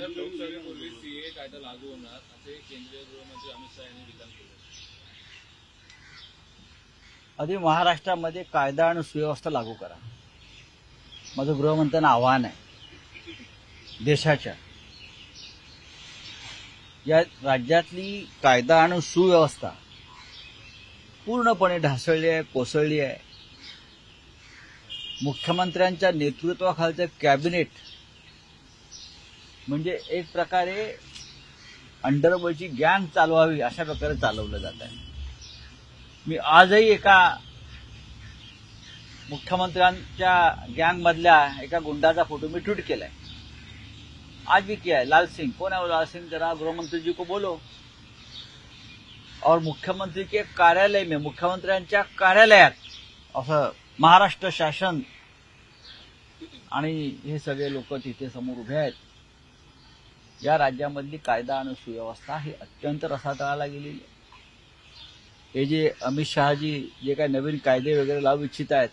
लोकसभेपूर्वी CA कायदा लागू होणार असे केंद्रीय गृहमंत्री अमित शहा यांनी विधान केलं. आधी महाराष्ट्रामध्ये कायदा आणि सुव्यवस्था लागू करा, माझं गृहमंत्र्यांना आव्हान आहे. देशाच्या या राज्यातली कायदा आणि सुव्यवस्था पूर्णपणे ढासळली आहे, कोसळली आहे. मुख्यमंत्र्यांच्या नेतृत्वाखालचं कॅबिनेट म्हणजे एक प्रकारे अंडरवर्ल्डची गँग चालवावी अशा प्रकारे चालवलं जात आहे. मी आजही एका मुख्यमंत्र्यांच्या गँगमधल्या एका गुंडाचा फोटो मी ट्वीट केलाय. आज भी किया है. लाल सिंह कौन है वो? लाल सिंह, जरा गृहमंत्री जी को बोलो. और मुख्यमंत्री के कार्यालय में, मुख्यमंत्र्यांच्या कार्यालयात असं महाराष्ट्र शासन आणि हे सगळे लोक तिथे समोर उभे आहेत. या राज्यामधली कायदा आणि सुव्यवस्था ही अत्यंत रसातळाला गेलेली आहे. हे जे अमित शहाजी जे काही नवीन कायदे वगैरे लावू इच्छित आहेत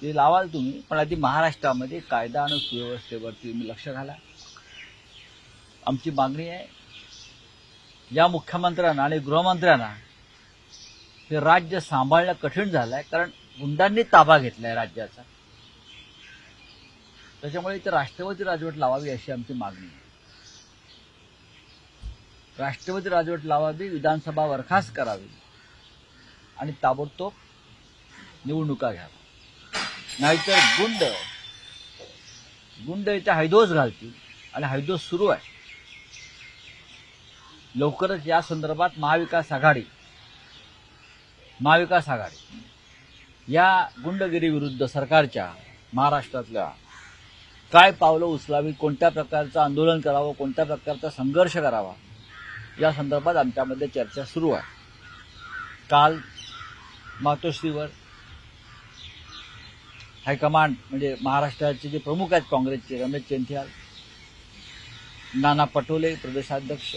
ते लावाल तुम्ही, पण आधी महाराष्ट्रामध्ये कायदा आणि सुव्यवस्थेवरती तुम्ही लक्ष घाला. आमची मागणी आहे, या मुख्यमंत्र्यांना आणि गृहमंत्र्यांना हे राज्य सांभाळणं कठीण झालंय, कारण गुंडांनी ताबा घेतलाय राज्याचा. त्याच्यामुळे इथे राष्ट्रपती राजवट लावावी अशी आमची मागणी आहे. राष्ट्रपती राजवट लावावी, विधानसभा बरखास्त करावी आणि ताबडतोब निवडणुका घ्याव्या. नाहीतर गुंड इथे हैदोस घालतील आणि हैदोस सुरू आहे. लवकरच या संदर्भात महाविकास आघाडी या गुंडगिरी विरुद्ध सरकारच्या महाराष्ट्रातल्या काय पावलं उचलावी, कोणत्या प्रकारचं आंदोलन करावं, कोणत्या प्रकारचा संघर्ष करावा या संदर्भात आमच्यामध्ये चर्चा सुरू आहे. काल मातोश्रीवर हायकमांड म्हणजे महाराष्ट्राचे जे प्रमुख आहेत काँग्रेसचे, रमेश चेंथियाल, नाना पटोले प्रदेशाध्यक्ष,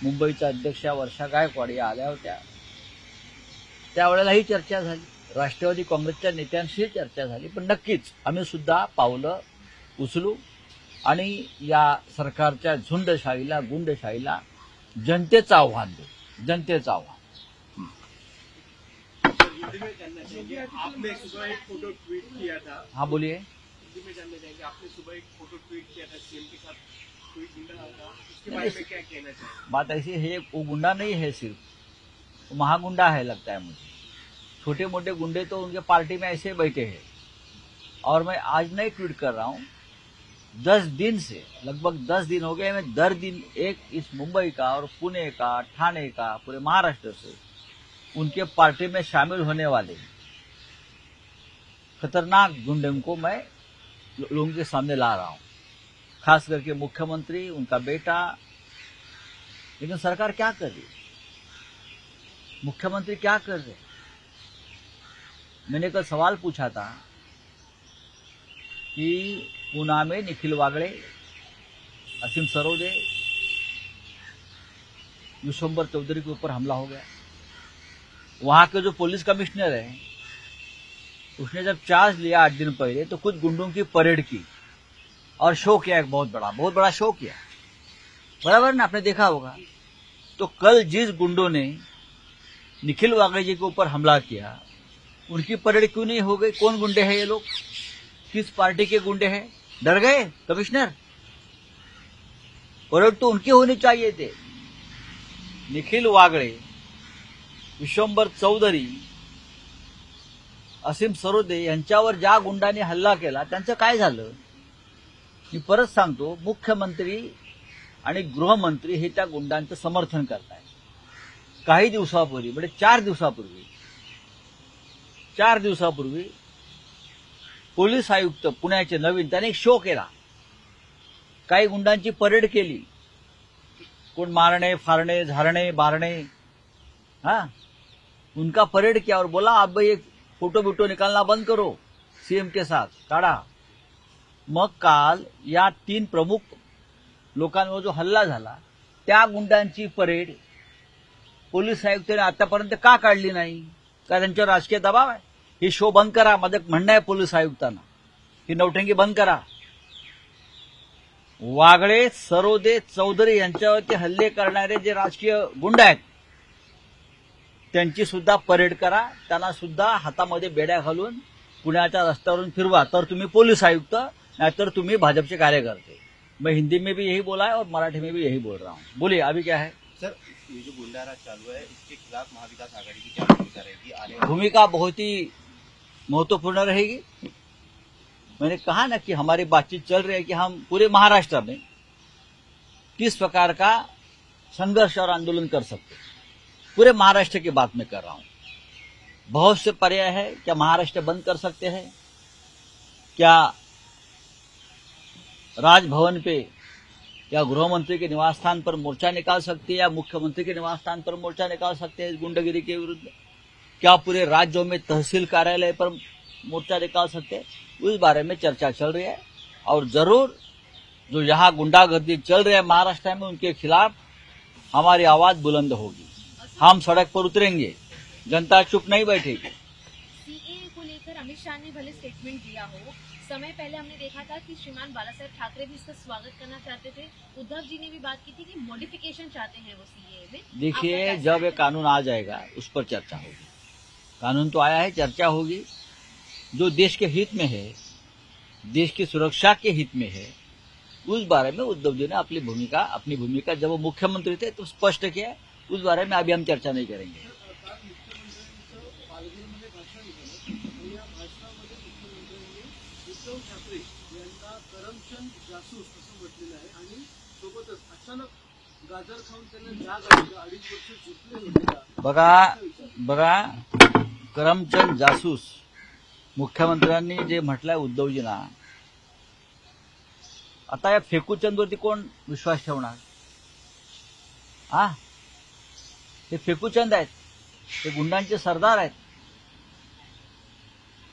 मुंबईच्या अध्यक्षा वर्षा गायकवाड या आल्या होत्या. त्यावेळेला ही चर्चा झाली, राष्ट्रवादी काँग्रेसच्या नेत्यांशी चर्चा झाली. पण नक्कीच आम्ही सुद्धा पावलं उचलू आणि या सरकारच्या झुंडशाहीला, गुंडशाहीला जनतेचं आव्हान देऊ, जनतेचं आव्हान. आपने सुबह एक फोटो ट्वीट किया था. हाँ बोलिए. हिंदी में जानना चाहेंगे, आपने सुबह एक फोटो ट्वीट किया था, सीएम के साथ ट्वीट मिला था, उसके बारे में क्या कहना चाहिए? बात ऐसी है, वो गुंडा नहीं है, सिर्फ वो महागुंडा है लगता है मुझे. छोटे मोटे गुंडे तो उनके पार्टी में ऐसे बैठे हैं. और मैं आज नहीं ट्वीट कर रहा हूँ, 10 दिन से, लगभग 10 दिन हो गए, मैं दर दिन एक इस मुंबई का और पुणे का, ठाणे का, पूरे महाराष्ट्र से उनके पार्टी में शामिल होने वाले खतरनाक गुंडों को मैं लोगों के सामने ला रहा हूं, खास करके मुख्यमंत्री, उनका बेटा. लेकिन सरकार क्या कर रही है, मुख्यमंत्री क्या कर रहे? मैंने कल सवाल पूछा था कि पूना में निखिल वागड़े, असीम सरोदे, विश्वंभर चौधरी के ऊपर हमला हो गया. वहां के जो पुलिस कमिश्नर है उसने जब चार्ज लिया 8 दिन पहले तो कुछ गुंडों की परेड की और शो किया, एक बहुत बड़ा शो किया. बराबर ना, आपने देखा होगा. तो कल जिस गुंडों ने निखिल वागड़े जी के ऊपर हमला किया उनकी परेड क्यों नहीं हो गई? कौन गुंडे हैं ये लोग, किस पार्टी के गुंडे हैं? डर गए कमिश्नर? परेड तो उनकी होनी चाहिए थे. निखिल वागड़े, विश्वंभर चौधरी, असीम सरोदे यांच्यावर ज्या गुंडांनी हल्ला केला त्यांचं काय झालं? मी परत सांगतो, मुख्यमंत्री आणि गृहमंत्री हे त्या गुंडांचं समर्थन करतायत. काही दिवसापूर्वी म्हणजे 4 दिवसापूर्वी पोलीस आयुक्त पुण्याचे नवीन त्याने एक शो केला, काही गुंडांची परेड केली, कोण मारणे, फारणे, झारणे, बारणे, हाँ उनका परेड किया और बोला आप भाई एक फोटो निकालना बंद करो सीएम के साथ, काढा. मग काल या 3 प्रमुख लोकांवर जो हल्ला झाला त्या गुंडांची परेड पोलीस आयुक्तांनी आतापर्यंत का काढली नाही? का त्यांच्यावर राजकीय दबाव आहे? ही शो बंद करा, माझं म्हणणं आहे पोलीस आयुक्तांना, ही नौटंकी बंद करा. वागळे, सरोदे, चौधरी यांच्यावरती हल्ले करणारे जे राजकीय गुंड आहेत त्यांची सुद्धा परेड करा, त्यांना सुद्धा हातामध्ये बेड्या घालून पुण्याच्या रस्त्यावरून फिरवा, तर तुम्ही पोलीस आयुक्त, नाहीतर तुम्ही भाजपचे कार्यकर्ते। मैं हिंदी में भी यही बोला है और मराठी में भी यही बोल रहा हूँ। बोलिए अभी क्या है सर? ये जो गुंडाराज चालू है इसके खिलाफ महाविकास आघाड़ी की क्या भूमिका रहेगी आने वाले? भूमिका बहुत ही महत्वपूर्ण रहेगी। मैंने कहा ना कि हमारी बातचीत चल रही है कि हम पूरे महाराष्ट्र में किस प्रकार का संघर्ष और आंदोलन कर सकते हैं, पूरे महाराष्ट्र की बात मैं कर रहा हूं। बहुत से पर्याय है, क्या महाराष्ट्र बंद कर सकते हैं, क्या राजभवन पे या गृहमंत्री के निवास स्थान पर मोर्चा निकाल सकते हैं, या मुख्यमंत्री के निवास स्थान पर मोर्चा निकाल सकते हैं इस गुंडागिरी के विरुद्ध, क्या पूरे राज्यों में तहसील कार्यालय पर मोर्चा निकाल सकते हैं, उस बारे में चर्चा चल रही है। और जरूर जो यहाँ गुंडागर्दी चल रही है महाराष्ट्र में, उनके खिलाफ हमारी आवाज बुलंद होगी, हम सड़क पर उतरेंगे, जनता चुप नहीं बैठेगी। सीएए को लेकर अमित शाह ने भले स्टेटमेंट दिया हो, समय पहले हमने देखा था कि श्रीमान बाला साहेब ठाकरे भी इसका स्वागत करना चाहते थे, उद्धव जी ने भी बात की थी कि मॉडिफिकेशन चाहते हैं वो सीएए में। देखिए, जब ये कानून आ जाएगा उस पर चर्चा होगी। कानून तो आया है, चर्चा होगी। जो देश के हित में है, देश की सुरक्षा के हित में है, उस बारे में उद्धव जी ने अपनी भूमिका जब वो मुख्यमंत्री थे तो स्पष्ट किया। उस बारे में अभी हम चर्चा नहीं करेंगे। उद्धव ठाकरे यांना करमचंद जासूस असं म्हटलेलं आहे आणि सोबतच अचानक गाजर खाऊन त्यांना जाग आली, 2.5 वर्ष झोपले होते। बघा करमचंद जासूस मुख्यमंत्र्यांनी जे म्हटलंय उद्धवजींना, आता या फेकूचंदवरती कोण विश्वास ठेवणार? हे फेकूचंद आहेत, हे गुंडांचे सरदार आहेत,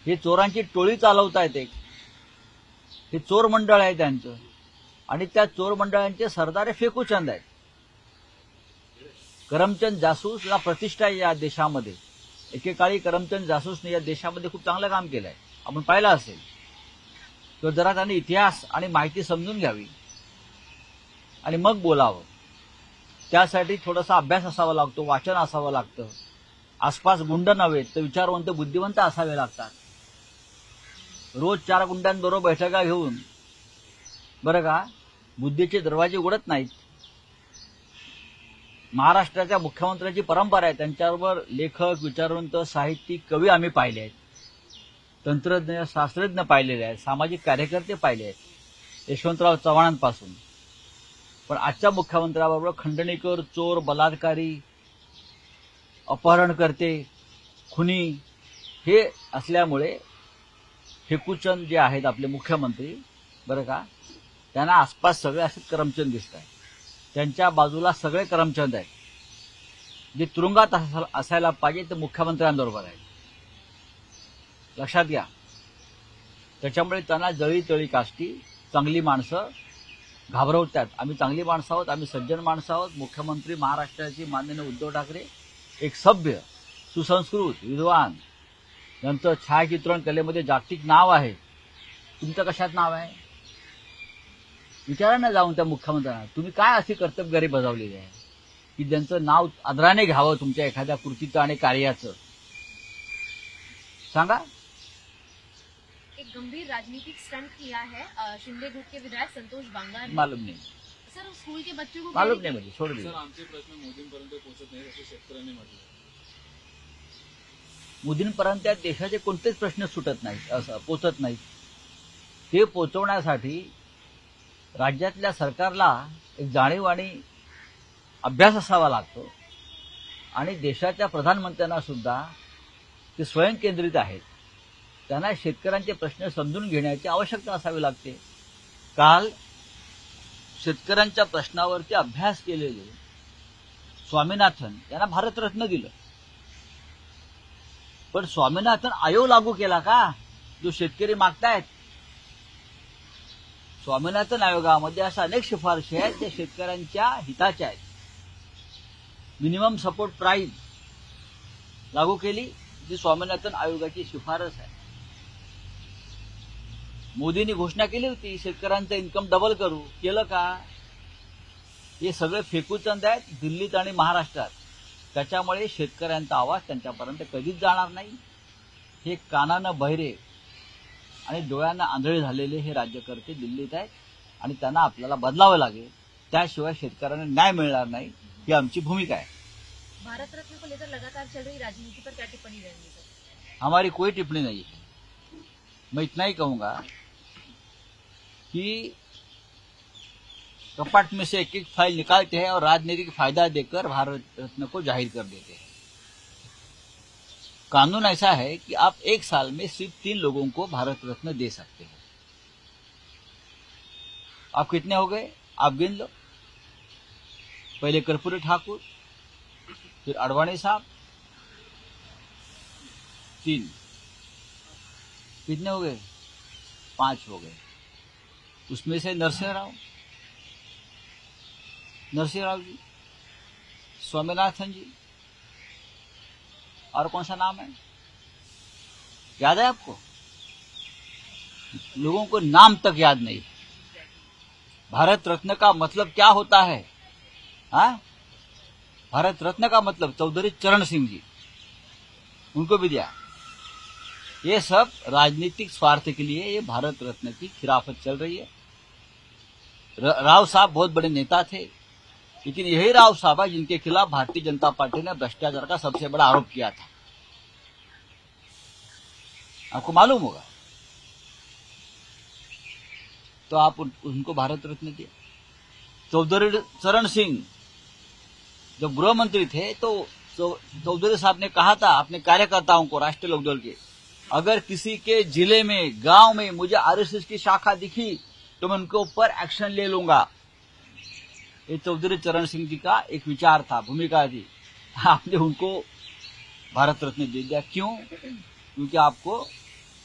हे चोरांची टोळी चालवतायत, हे चोर मंडळ आहे त्यांचं, आणि त्या चोर मंडळांचे सरदार हे फेकूचंद आहेत। करमचंद जासूसला प्रतिष्ठा आहे या देशामध्ये। एकेकाळी करमचंद जासूसने या देशामध्ये खूप चांगलं काम केलंय, आपण पाहिलं असेल। तर जरा त्याने इतिहास आणि माहिती समजून घ्यावी आणि मग बोलावं। त्यासाठी थोडासा अभ्यास असावा लागतो, वाचन असावं लागतं। आसपास गुंड नव्हे तर विचारवंत बुद्धिवंत असावे लागतात। रोज 4 गुंडांबरोबर बैठका घेऊन बरं का बुद्धीचे दरवाजे उघडत नाहीत। महाराष्ट्राच्या मुख्यमंत्र्यांची परंपरा आहे, त्यांच्याबरोबर लेखक, विचारवंत, साहित्यिक, कवी आम्ही पाहिले आहेत, तंत्रज्ञ, शास्त्रज्ञ पाहिलेले आहेत, सामाजिक कार्यकर्ते पाहिले आहेत, यशवंतराव चव्हाणांपासून। पण आजच्या मुख्यमंत्र्याबरोबर खंडणीकर, चोर, बलात्कारी, अपहरणकर्ते, खुनी हे असल्यामुळे फेकूचंद जे आहेत आपले मुख्यमंत्री बरं का, त्यांना आसपास सगळे असे करमचंद दिसत आहेत। त्यांच्या बाजूला सगळे करमचंद आहेत, जे तुरुंगात असायला पाहिजे ते मुख्यमंत्र्यांबरोबर आहेत, लक्षात घ्या। त्याच्यामुळे त्यांना जळी तळी काष्टी चांगली माणसं घाबरवतात। आम्ही चांगली माणसं आहोत, आम्ही सज्जन माणसं आहोत। मुख्यमंत्री महाराष्ट्राचे माननीय उद्धव ठाकरे एक सभ्य, सुसंस्कृत, विद्वान, यांचं छायाचित्रण कलेमध्ये जागतिक नाव आहे। तुमचं कशात नाव आहे? विचारा ना जाऊन त्या मुख्यमंत्र्यांना, तुम्ही काय अशी कर्तबगारी बजावलेली आहे की ज्यांचं नाव आदराने घ्यावं तुमच्या एखाद्या कृतीचं आणि कार्याचं? सांगा। एक गंभीर राजनीतिक स्टंट किया है शिंदे गुट के विधायक संतोष बांगर ने। मालूम नहीं सर, स्कूल के बच्चों को मालूम नहीं मुझे, छोड़ सर, दीजिए। आमचे प्रश्न मोदींपर्यंत पोहोचत नाही असं शेतकऱ्यांनी म्हटलं। मोदींपर्यंत या देशाचे कोणतेच प्रश्न सुटत नाहीत, असं पोचत नाहीत। ते पोचवण्यासाठी राज्यातल्या सरकारला एक जाणीव आणि अभ्यास असावा लागतो, आणि देशाच्या प्रधानमंत्र्यांना सुद्धा ते स्वयंकेंद्रित आहेत, त्यांना शेतकऱ्यांचे प्रश्न समजून घेण्याची आवश्यकता असावी लागते। काल शेतकऱ्यांच्या प्रश्नावरती अभ्यास केलेले स्वामीनाथन यांना भारतरत्न दिलं, पण स्वामीनाथन आयोग लागू केला का जो शेतकरी मागतायत? स्वामीनाथन आयोगामध्ये अशा अनेक शिफारशी आहेत ज्या शेतकऱ्यांच्या हिताच्या आहेत। मिनिमम सपोर्ट प्राइस लागू केली, जी स्वामीनाथन आयोगाची शिफारस आहे। मोदींनी घोषणा केली होती शेतकऱ्यांचं इन्कम डबल करू, केलं का? हे सगळे फेकूचंद आहेत दिल्लीत आणि महाराष्ट्रात. त्याच्यामुळे शेतकऱ्यांचा आवाज त्यांच्यापर्यंत कधीच जाणार नाही. हे कानानं बहिरे आणि डोळ्यांना आंधळे झालेले हे राज्यकर्ते दिल्लीत आहेत आणि त्यांना आपल्याला बदलावं लागेल. त्याशिवाय शेतकऱ्यांना न्याय मिळणार नाही, ही आमची भूमिका आहे. भारत रत्न को लेकर लगातार चल रही राजनीति पर क्या टिप्पणी रहेंगी सर? हमारी कोई टिप्पणी नहीं है. मैं इतना ही कहूंगा कि कपाट में से एक एक फाइल निकालते हैं और राजनीतिक फायदा देकर भारत रत्न को जाहिर कर देते हैं. कानून ऐसा है कि आप एक साल में सिर्फ 3 लोगों को भारत रत्न दे सकते हैं. आप कितने हो गए आप गिन लो. पहले कर्पूरी ठाकुर, फिर अडवाणी साहब, 3. कितने हो गए? 5 हो गए. उसमें से नरसिंह राव जी, स्वामीनाथन जी, और कौन सा नाम है याद है आपको? लोगों को नाम तक याद नहीं. भारत रत्न का मतलब क्या होता है? हाँ, भारत रत्न का मतलब चौधरी चरण सिंह जी, उनको भी दिया. ये सब राजनीतिक स्वार्थ के लिए ये भारत रत्न की खिलाफत चल रही है. राव साहब बहुत बड़े नेता थे, लेकिन यही राव साहब है जिनके खिलाफ भारतीय जनता पार्टी ने भ्रष्टाचार का सबसे बड़ा आरोप किया था. आपको मालूम होगा. तो आप उनको भारत रत्न दिया. चौधरी चरण सिंह जब गृह मंत्री थे तो चौधरी साहब ने कहा था अपने कार्यकर्ताओं को, राष्ट्रीय लोकदल के, अगर किसी के जिले में, गांव में मुझे आरएसएस की शाखा दिखी तो मैं उनके ऊपर एक्शन ले लूंगा. ये चौधरी चरण सिंह जी का एक विचार था, भूमिका थी. आपने उनको भारत रत्न दे दिया. क्यों? क्योंकि आपको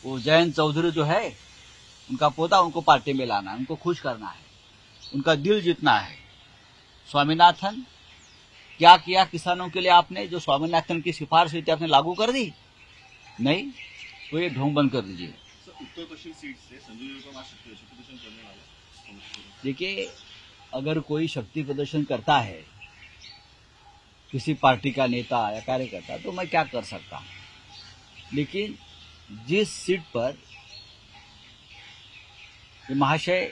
वो जयंत चौधरी जो है, उनका पोता, उनको पार्टी में लाना है, उनको खुश करना है, उनका दिल जीतना है. स्वामीनाथन, क्या किया किसानों के लिए आपने? जो स्वामीनाथन की सिफारिश थी आपने लागू कर दी? नहीं. तो ये ढोंग बंद कर दीजिए. उत्तर पश्चिम सीट से संजय निरुपम आज शक्ति प्रदर्शन करने वाला. देखिए, अगर कोई शक्ति प्रदर्शन करता है किसी पार्टी का नेता या कार्यकर्ता, तो मैं क्या कर सकता हूं. लेकिन जिस सीट पर ये महाशय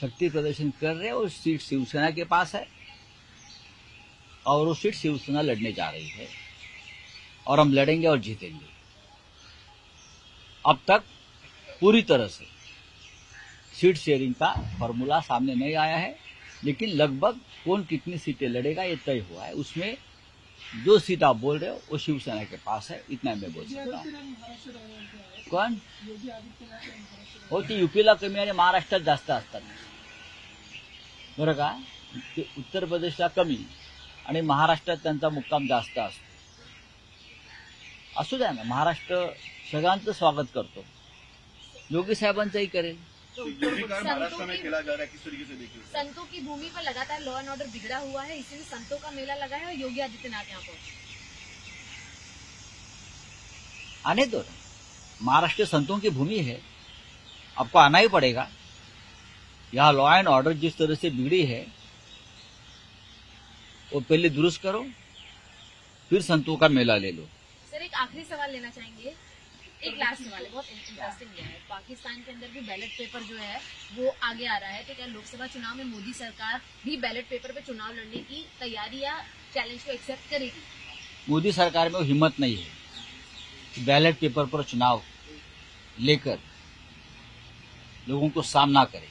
शक्ति प्रदर्शन कर रहे हैं वो सीट शिवसेना के पास है और वो सीट शिवसेना लड़ने जा रही है और हम लड़ेंगे और जीतेंगे. अब तक पूरी तरह से सीट शेयरिंग का फॉर्मूला सामने नहीं आया है, लेकिन लगभग कौन कितनी सीटें लड़ेगा ये तय हुआ है. उसमें जो सीट आप बोल रहे हो वो शिवसेना के पास है, इतना मैं बोल सकता हूँ. कोण? हो, ती युपीला कमी आणि महाराष्ट्रात जास्त असतात बरं का. उत्तर प्रदेशला कमी आणि महाराष्ट्रात त्यांचा मुक्काम जास्त असतो. असू द्या ना, महाराष्ट्र सगळ्यांचं स्वागत करतो, योगी साहेबांचंही करेल. महाराष्ट्र में खेला जा रहा है, किस तरीके से देखिए? संतों की भूमि पर लगातार लॉ एंड ऑर्डर बिगड़ा हुआ है, इसीलिए संतों का मेला लगा है और योगी आदित्यनाथ यहाँ पर आने दो. महाराष्ट्र संतों की भूमि है, आपको आना ही पड़ेगा. यहाँ लॉ एंड ऑर्डर जिस तरह से बिगड़ी है वो पहले दुरुस्त करो, फिर संतों का मेला ले लो. सर, एक आखिरी सवाल लेना चाहेंगे. एक लास्ट सवाल है, बहुत इंटरेस्टिंग है. पाकिस्तान के अंदर भी बैलेट पेपर जो है वो आगे आ रहा है, तो क्या लोकसभा चुनाव में मोदी सरकार भी बैलेट पेपर पे चुनाव लड़ने की तैयारी या चैलेंज को एक्सेप्ट करेगी? मोदी सरकार में वो हिम्मत नहीं है कि बैलेट पेपर पर चुनाव लेकर लोगों को सामना करे.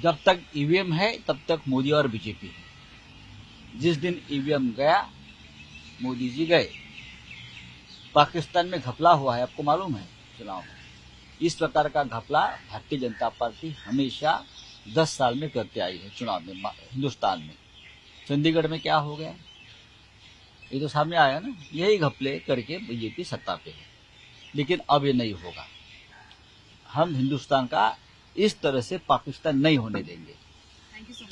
जब तक ईवीएम है तब तक मोदी और बीजेपी है. जिस दिन ईवीएम गया मोदी जी गए. पाकिस्तान में घपला हुआ है, आपको मालूम है चुनाव में. इस प्रकार का घपला भारतीय जनता पार्टी हमेशा 10 साल में करते आई है चुनाव में. हिंदुस्तान में चंडीगढ़ में क्या हो गया ये तो सामने आया ना. यही घपले करके बीजेपी सत्ता पे है, लेकिन अब ये नहीं होगा. हम हिंदुस्तान का इस तरह से पाकिस्तान नहीं होने देंगे. Thank you so much.